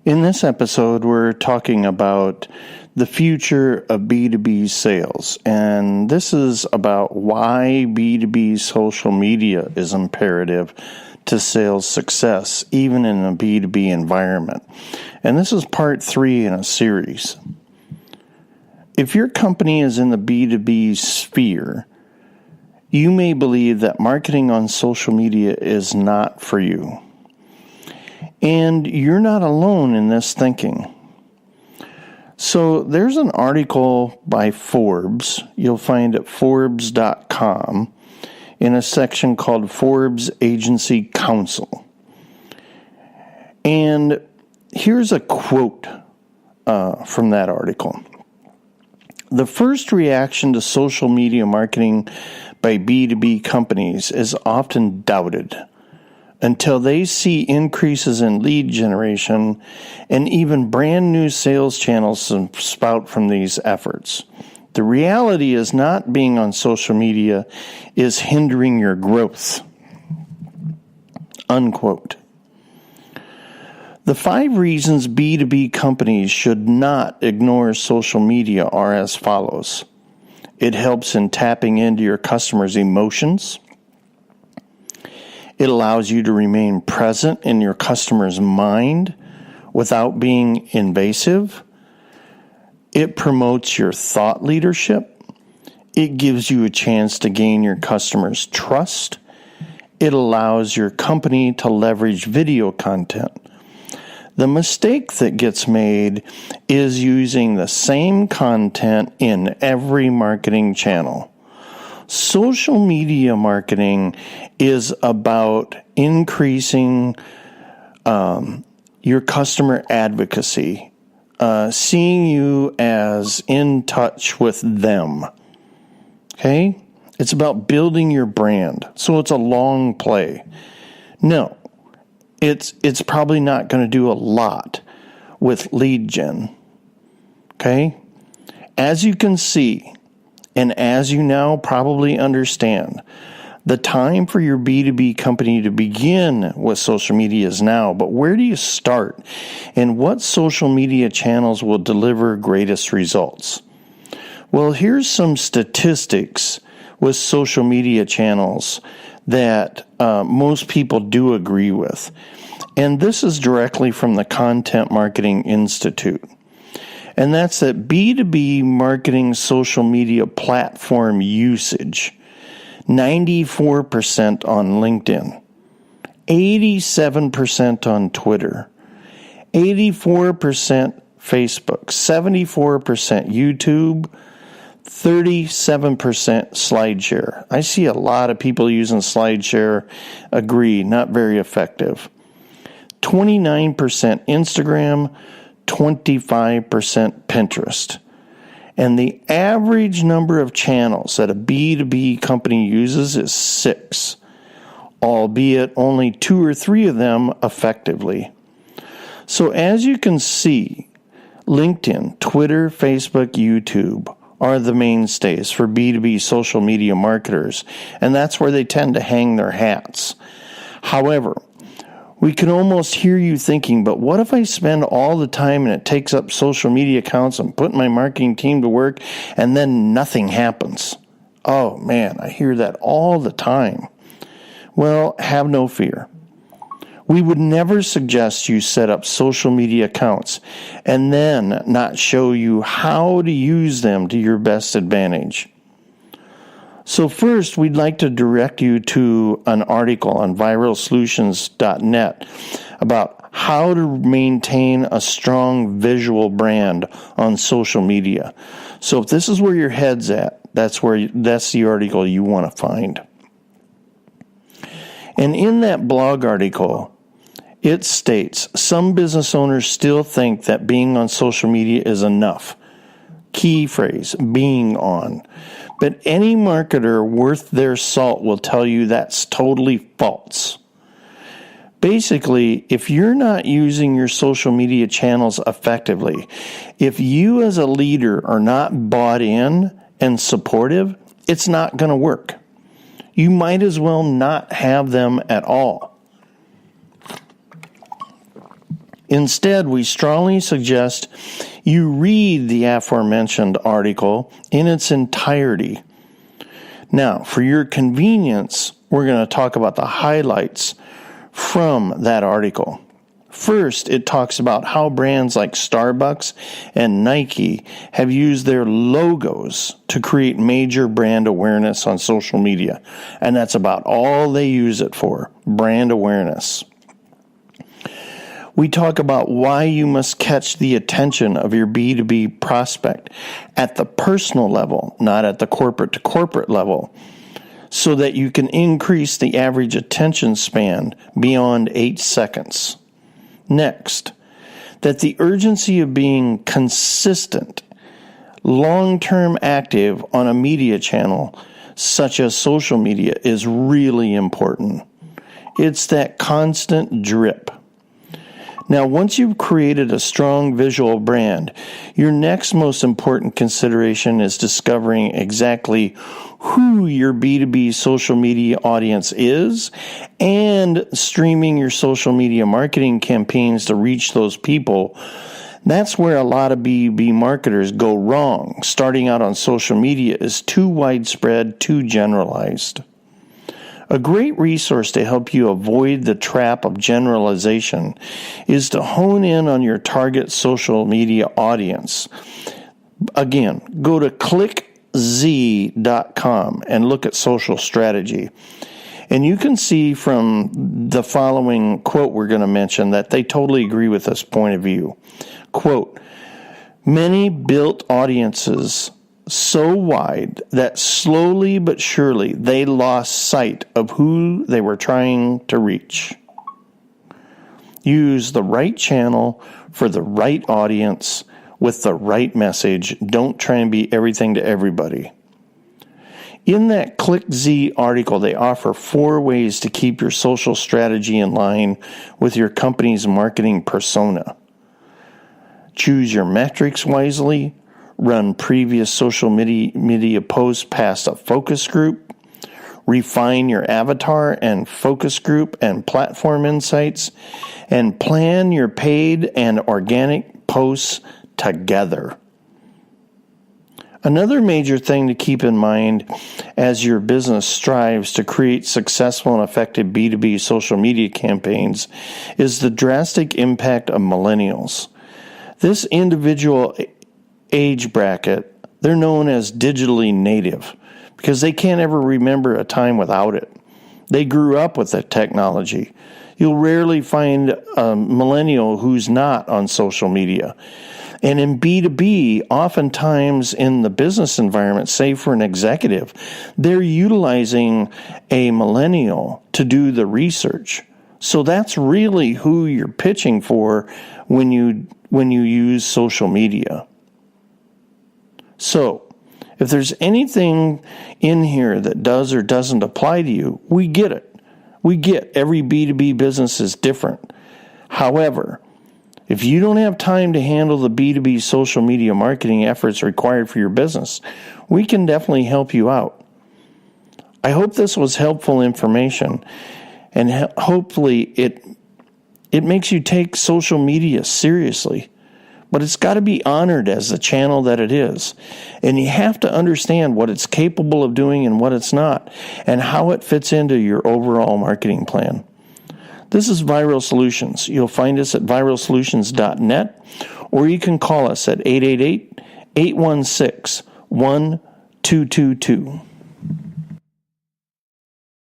In this episode, we're talking about the future of B2B sales, and this is about why B2B social media is imperative to sales success, even in a B2B environment. And this is part 3 in a series. If your company is in the B2B sphere, you may believe that marketing on social media is not for you. And you're not alone in this thinking. So there's an article by Forbes, you'll find at Forbes.com, in a section called Forbes Agency Council. And here's a quote from that article. The first reaction to social media marketing by B2B companies is often doubted, until they see increases in lead generation and even brand new sales channels spout from these efforts. The reality is not being on social media is hindering your growth. Unquote. The 5 reasons B2B companies should not ignore social media are as follows. It helps in tapping into your customers' emotions. It allows you to remain present in your customer's mind without being invasive. It promotes your thought leadership. It gives you a chance to gain your customers' trust. It allows your company to leverage video content. The mistake that gets made is using the same content in every marketing channel. Social media marketing is about increasing your customer advocacy, seeing you as in touch with them. Okay? It's about building your brand. So it's a long play. No, it's probably not going to do a lot with lead gen. Okay? As you can see, and as you now probably understand, the time for your B2B company to begin with social media is now. But where do you start? And what social media channels will deliver greatest results? Well, here's some statistics with social media channels that most people do agree with. And this is directly from the Content Marketing Institute. And that's that B2B marketing social media platform usage, 94% on LinkedIn, 87% on Twitter, 84% Facebook, 74% YouTube, 37% SlideShare. I see a lot of people using SlideShare, agree, not very effective. 29% Instagram, 25% Pinterest. And the average number of channels that a B2B company uses is 6, albeit only 2 or 3 of them effectively. So as you can see, LinkedIn, Twitter, Facebook, YouTube are the mainstays for B2B social media marketers, and that's where they tend to hang their hats. However, we can almost hear you thinking, but what if I spend all the time and it takes up social media accounts and putting my marketing team to work and then nothing happens? Oh man, I hear that all the time. Well, have no fear. We would never suggest you set up social media accounts and then not show you how to use them to your best advantage. So first, we'd like to direct you to an article on viralsolutions.net about how to maintain a strong visual brand on social media. So if this is where your head's at, that's the article you want to find. And in that blog article, it states, some business owners still think that being on social media is enough. Key phrase, being on. But any marketer worth their salt will tell you that's totally false. Basically, if you're not using your social media channels effectively, if you as a leader are not bought in and supportive, it's not going to work. You might as well not have them at all. Instead, we strongly suggest you read the aforementioned article in its entirety. Now, for your convenience, we're going to talk about the highlights from that article. First, it talks about how brands like Starbucks and Nike have used their logos to create major brand awareness on social media. And that's about all they use it for, brand awareness. We talk about why you must catch the attention of your B2B prospect at the personal level, not at the corporate-to-corporate level, so that you can increase the average attention span beyond 8 seconds. Next, that the urgency of being consistent, long-term active on a media channel, such as social media, is really important. It's that constant drip. Now, once you've created a strong visual brand, your next most important consideration is discovering exactly who your B2B social media audience is and streaming your social media marketing campaigns to reach those people. That's where a lot of B2B marketers go wrong. Starting out on social media is too widespread, too generalized. A great resource to help you avoid the trap of generalization is to hone in on your target social media audience. Again, go to clickz.com and look at social strategy. And you can see from the following quote we're going to mention that they totally agree with this point of view. Quote, "Many built audiences so wide that slowly but surely they lost sight of who they were trying to reach. Use the right channel for the right audience with the right message. Don't try and be everything to everybody." In that ClickZ article, they offer 4 ways to keep your social strategy in line with your company's marketing persona. Choose your metrics wisely. Run previous social media posts past a focus group. Refine your avatar and focus group and platform insights. And plan your paid and organic posts together. Another major thing to keep in mind as your business strives to create successful and effective B2B social media campaigns is the drastic impact of millennials. This individual age bracket, they're known as digitally native because they can't ever remember a time without it. They grew up with the technology. You'll rarely find a millennial who's not on social media. And in B2B, oftentimes in the business environment, say for an executive, they're utilizing a millennial to do the research. So that's really who you're pitching for when you use social media. So, if there's anything in here that does or doesn't apply to you, we get it. We get every B2B business is different. However, if you don't have time to handle the B2B social media marketing efforts required for your business, we can definitely help you out. I hope this was helpful information, and hopefully it makes you take social media seriously. But it's got to be honored as the channel that it is. And you have to understand what it's capable of doing and what it's not, and how it fits into your overall marketing plan. This is Viral Solutions. You'll find us at viralsolutions.net, or you can call us at 888-816-1222.